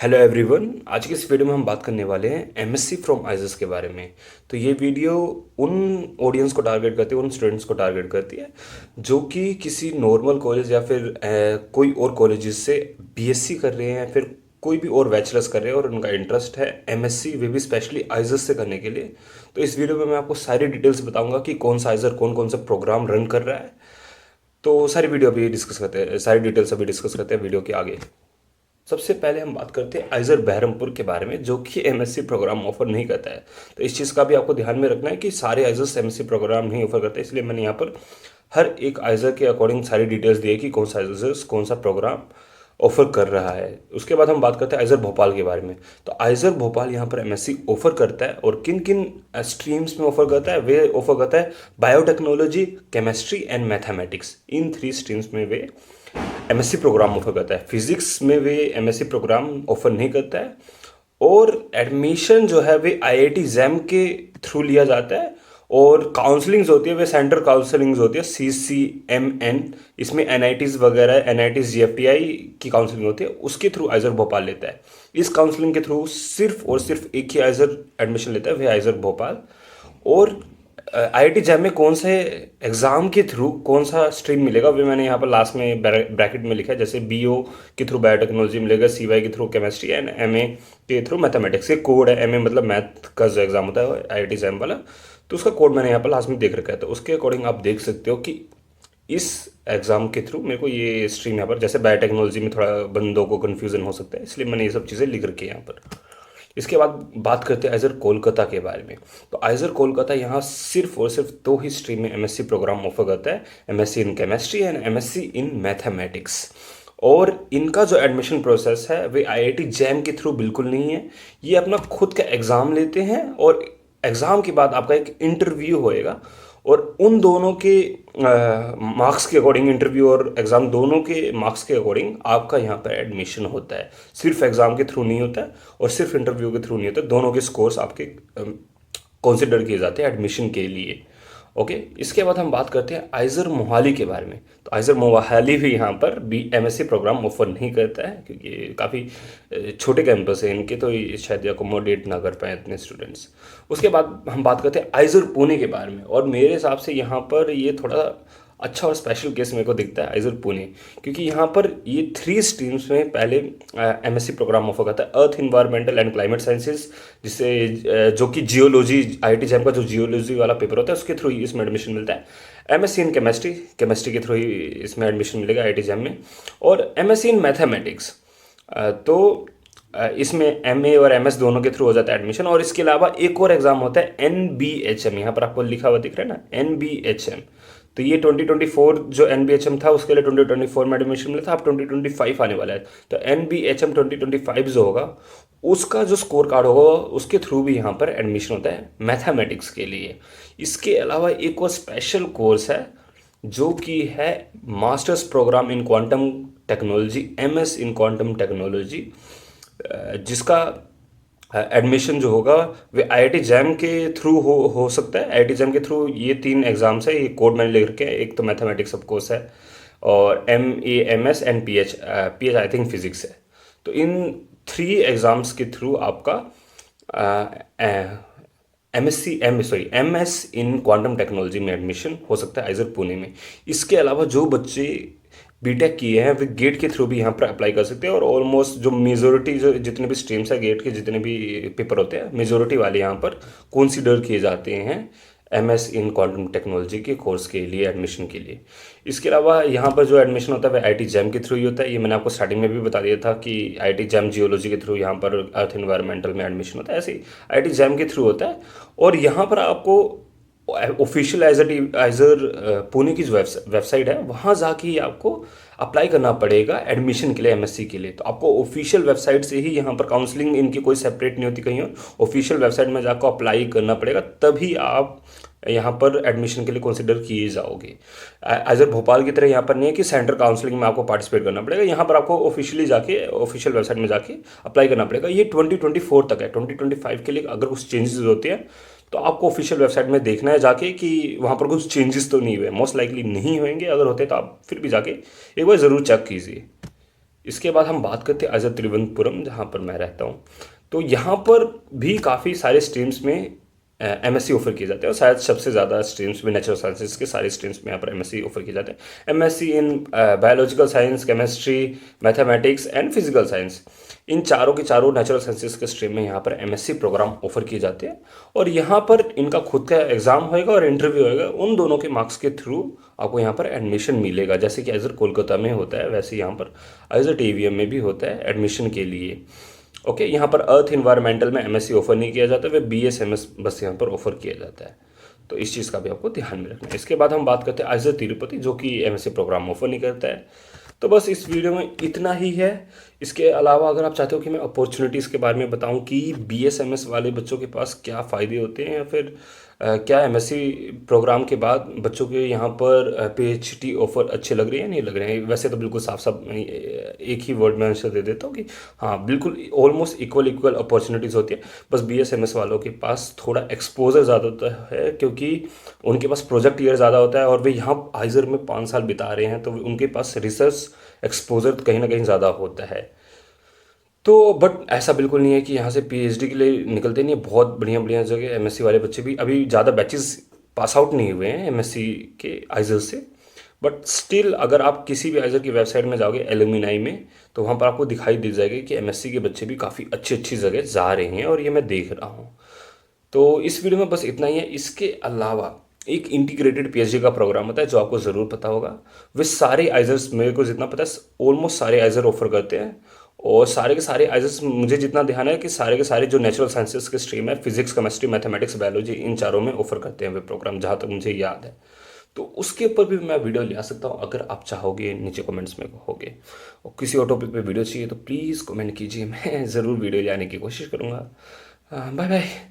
Hello everyone. आज की इस वीडियो में हम बात करने वाले हैं एमएससी फ्रॉम आइजस के बारे में। तो ये वीडियो उन ऑडियंस को टारगेट करती है, उन स्टूडेंट्स को टारगेट करती है जो कि किसी नॉर्मल कॉलेज या फिर कोई और कॉलेजेस से बीएससी कर रहे हैं, फिर कोई भी और बैचलर्स कर रहे हैं और उनका इंटरेस्ट है एमएससी, वे भी स्पेशली आइजस से करने के लिए। तो इस वीडियो में मैं आपको सारी डिटेल्स बताऊंगा कि कौन सा आइजर कौन कौन सा प्रोग्राम रन कर रहा है। तो सारी वीडियो अभी डिस्कस करते हैं, सारी डिटेल्स अभी डिस्कस करते हैं वीडियो के आगे। सबसे पहले हम बात करते हैं आइजर बहरमपुर के बारे में, जो कि एमएससी प्रोग्राम ऑफर नहीं करता है। तो इस चीज़ का भी आपको ध्यान में रखना है कि सारे आइजर्स एमएससी प्रोग्राम नहीं ऑफर करते, इसलिए मैंने यहाँ पर हर एक आइजर के अकॉर्डिंग सारी डिटेल्स दी है कि कौन सा आइजर्स कौन सा प्रोग्राम ऑफर कर रहा है। उसके बाद हम बात करते हैं आइजर भोपाल के बारे में। तो आइजर भोपाल यहाँ पर एमएससी ऑफर करता है, और किन किन स्ट्रीम्स में ऑफर करता है? वे ऑफर करता है biotechnology, chemistry and mathematics. In 3 streams में वे एमएससी प्रोग्राम ऑफर करता है। फिजिक्स में वे एमएससी प्रोग्राम ऑफर नहीं करता है, और एडमिशन जो है वे आईआईटी जैम के थ्रू लिया जाता है, और काउंसलिंग्स होती है वे सेंटर काउंसलिंग्स होती है CCMN। इसमें एनआईटीज वगैरह, एनआईटीज जीएफटीआई की काउंसलिंग होती है, उसके थ्रू आइजर भोपाल लेता है। इस काउंसलिंग के थ्रू सिर्फ और सिर्फ एक ही आइजर एडमिशन लेता है, वह आइजर भोपाल। और आईआईटी जैम में कौन से एग्ज़ाम के थ्रू कौन सा स्ट्रीम मिलेगा वे मैंने यहाँ पर लास्ट में ब्रैकेट में लिखा है। जैसे बीओ के थ्रू बायोटेक्नोलॉजी मिलेगा, सीवाई के थ्रू केमिस्ट्री एंड एमए के थ्रू मैथमेटिक्स। के कोड है एमए मतलब मैथ का जो एग्ज़ाम होता है आईआईटी जैम वाला, तो उसका कोड मैंने यहाँ पर लास्ट में देख रखा है। तो उसके अकॉर्डिंग आप देख सकते हो कि इस एग्ज़ाम के थ्रू मेरे को ये स्ट्रीम यहाँ पर, जैसे बायोटेक्नोलॉजी में थोड़ा बंदों को कन्फ्यूज़न हो सकता है, इसलिए मैंने ये सब चीज़ें लिख रखी है यहाँ पर। इसके बाद बात करते हैं आइजर कोलकाता के बारे में। तो आइजर कोलकाता यहाँ सिर्फ और सिर्फ 2 ही स्ट्रीम में एमएससी प्रोग्राम ऑफर करता है, MSc in chemistry and MSc in mathematics. और इनका जो एडमिशन प्रोसेस है वे आईआईटी जैम के थ्रू बिल्कुल नहीं है। ये अपना खुद का एग्ज़ाम लेते हैं, और एग्ज़ाम के बाद आपका एक इंटरव्यू होएगा, और उन दोनों के मार्क्स के अकॉर्डिंग, इंटरव्यू और एग्ज़ाम दोनों के मार्क्स के अकॉर्डिंग आपका यहाँ पर एडमिशन होता है। सिर्फ एग्ज़ाम के थ्रू नहीं होता है, और सिर्फ इंटरव्यू के थ्रू नहीं होता है, दोनों के स्कोर्स आपके कंसिडर किए जाते हैं एडमिशन के लिए। ओके, इसके बाद हम बात करते हैं आइजर मोहाली के बारे में। तो आइजर मोहाली भी यहाँ पर बी एमएससी प्रोग्राम ऑफर नहीं करता है, क्योंकि काफ़ी छोटे कैंपस है इनके, तो ये शायद अकोमोडेट ना कर पाए इतने स्टूडेंट्स। उसके बाद हम बात करते हैं आइजर पुणे के बारे में, और मेरे हिसाब से यहाँ पर ये थोड़ा अच्छा और स्पेशल केस मेरे को दिखता है आइजर पुणे, क्योंकि यहाँ पर ये 3 स्ट्रीम्स में पहले एमएससी प्रोग्राम ऑफर करता है। अर्थ इन्वायरमेंटल एंड क्लाइमेट साइंसेज, जिससे जो कि जियोलॉजी, आईआईटी जैम का जो जियोलॉजी वाला पेपर होता है उसके थ्रू ही इसमें एडमिशन मिलता है। एमएससी इन केमिस्ट्री, केमिस्ट्री के थ्रू ही इसमें एडमिशन मिलेगा आईआईटी जैम में। और एमएससी इन मैथमेटिक्स, तो इसमें एमए और एमएस दोनों के थ्रू हो जाता है एडमिशन। और इसके अलावा एक और एग्जाम होता है एनबीएचएम, यहाँ पर आपको लिखा हुआ दिख रहा है ना, एनबीएचएम। तो ये 2024 जो एनबीएचएम था उसके लिए 2024 में एडमिशन मिला था, अब 2025 आने वाला है। तो एनबीएचएम 2025 जो होगा उसका जो स्कोर कार्ड होगा उसके थ्रू भी यहाँ पर एडमिशन होता है मैथमेटिक्स के लिए। इसके अलावा एक और स्पेशल कोर्स है जो कि है masters program in quantum technology, MS in quantum technology, जिसका एडमिशन जो होगा वे आईआईटी जैम के थ्रू हो सकता है। आईआईटी जैम के थ्रू ये 3 एग्जाम्स है, ये कोड मैंने लिख रखे हैं। एक तो मैथमेटिक्स ऑफ कोर्स है, और MS and pH I think physics है। तो इन 3 एग्जाम्स के थ्रू आपका एमएस इन क्वांटम टेक्नोलॉजी में एडमिशन हो सकता है आइजर पुणे में। इसके अलावा जो बच्चे बीटेक किए हैं वे गेट के थ्रू भी यहाँ पर अप्लाई कर सकते हैं, और ऑलमोस्ट जो मेजोरिटी, जो जितने भी स्ट्रीम्स है गेट के, जितने भी पेपर होते हैं, मेजोरिटी वाले यहाँ पर कंसीडर किए जाते हैं एमएस इन क्वांटम टेक्नोलॉजी के कोर्स के लिए, एडमिशन के लिए। इसके अलावा यहाँ पर जो एडमिशन होता है वह आईआईटी जैम के थ्रू ही होता है। ये मैंने आपको स्टार्टिंग में भी बता दिया था कि आईआईटी जैम जियोलॉजी के थ्रू यहाँ पर अर्थ इन्वायरमेंटल में एडमिशन होता है, ऐसे ही आईआईटी जैम के थ्रू होता है। और यहाँ पर आपको ऑफिशियल आइजर पुणे की जो वेबसाइट है वहाँ जाके ही आपको अप्लाई करना पड़ेगा एडमिशन के लिए, एमएससी के लिए। तो आपको ऑफिशियल वेबसाइट से ही यहाँ पर काउंसलिंग इनकी कोई सेपरेट नहीं होती कहीं और, ऑफिशियल वेबसाइट में जाकर अप्लाई करना पड़ेगा, तभी आप यहाँ पर एडमिशन के लिए कंसिडर किए जाओगे। आइजर भोपाल की तरह यहाँ पर नहीं है कि सेंटर काउंसलिंग में आपको पार्टिसिपेट करना पड़ेगा, यहाँ पर आपको ऑफिशियली जाके ऑफिशियल वेबसाइट में जाके अप्लाई करना पड़ेगा। ये 2024 तक है। 2025 के लिए अगर कुछ चेंजेस होते हैं तो आपको ऑफिशियल वेबसाइट में देखना है जाके कि वहाँ पर कुछ चेंजेस तो नहीं हुए। मोस्ट लाइकली नहीं होंगे, अगर होते तो आप फिर भी जाके एक बार ज़रूर चेक कीजिए। इसके बाद हम बात करते हैं एज तिरुवनंतपुरम, जहाँ पर मैं रहता हूँ। तो यहाँ पर भी काफ़ी सारे स्ट्रीम्स में एमएससी ऑफर किए जाते हैं, और शायद सबसे ज़्यादा स्ट्रीम्स में नेचुरल साइंसेज के सारे स्ट्रीम्स में यहाँ पर एमएससी ऑफर किए जाते हैं। MSc in biological science, chemistry, mathematics and physical science, इन चारों के चारों नेचुरल साइंसेज के स्ट्रीम में यहाँ पर एमएससी प्रोग्राम ऑफर किए जाते हैं। और यहाँ पर इनका खुद का एग्ज़ाम होएगा और इंटरव्यू होएगा, उन दोनों के मार्क्स के थ्रू आपको यहाँ पर एडमिशन मिलेगा। जैसे कि एजर कोलकाता में होता है, वैसे यहाँ पर एजर टीवीएम में भी होता है एडमिशन के लिए। ओके, यहाँ पर अर्थ इन्वायरमेंटल में एमएससी ऑफर नहीं किया जाता, वे बीएसएमएस बस यहाँ पर ऑफर किया जाता है। तो इस चीज़ का भी आपको ध्यान में रखना है। इसके बाद हम बात करते हैं एजर तिरुपति, जो कि एमएससी प्रोग्राम ऑफर नहीं करता है। तो बस इस वीडियो में इतना ही है। इसके अलावा अगर आप चाहते हो कि मैं अपॉर्चुनिटीज़ के बारे में बताऊं कि बीएसएमएस वाले बच्चों के पास क्या फ़ायदे होते हैं, या फिर क्या एमएससी प्रोग्राम के बाद बच्चों के यहाँ पर पीएचडी ऑफर अच्छे लग रहे हैं नहीं लग रहे हैं, वैसे तो बिल्कुल साफ साफ एक ही वर्ड में आंसर दे देता हूँ कि हाँ, बिल्कुल ऑलमोस्ट इक्वल अपॉर्चुनिटीज़ होती है। बस बीएसएमएस वालों के पास थोड़ा एक्सपोजर ज़्यादा होता है, क्योंकि उनके पास प्रोजेक्ट ईयर ज़्यादा होता है, और वे यहाँ आइजर में 5 साल बिता रहे हैं, तो उनके पास रिसर्च एक्सपोजर कहीं ना कहीं ज़्यादा होता है। तो बट ऐसा बिल्कुल नहीं है कि यहाँ से पीएचडी के लिए निकलते नहीं है। बहुत बढ़िया बढ़िया जगह एमएससी वाले बच्चे भी, अभी ज़्यादा बैचेस पास आउट नहीं हुए हैं एमएससी के आइजर से, बट स्टिल अगर आप किसी भी आइजर की वेबसाइट में जाओगे एलुमिनाई में, तो वहाँ पर आपको दिखाई दे जाएगा कि एमएससी के बच्चे भी काफ़ी अच्छी अच्छी जगह जा रहे हैं, और ये मैं देख रहा हूँ। तो इस वीडियो में बस इतना ही है। इसके अलावा एक इंटीग्रेटेड पीएचडी का प्रोग्राम होता है, जो आपको ज़रूर पता होगा। वे सारे आइजर्स, मेरे को जितना पता है ऑलमोस्ट सारे आइजर ऑफर करते हैं, और सारे के सारे आइजर्स, मुझे जितना ध्यान है कि सारे के सारे जो नेचुरल साइंसेस के स्ट्रीम है, फिजिक्स, केमिस्ट्री, मैथमेटिक्स, बायोलॉजी, इन चारों में ऑफर करते हैं वे प्रोग्राम, जहाँ तक मुझे याद है। तो उसके ऊपर भी मैं वीडियो ले आ सकता हूँ, अगर आप चाहोगे, नीचे कमेंट्स में कहोगे। और किसी और टॉपिक पे वीडियो चाहिए तो प्लीज़ कमेंट कीजिए, मैं ज़रूर वीडियो लाने की कोशिश करूँगा। Bye bye.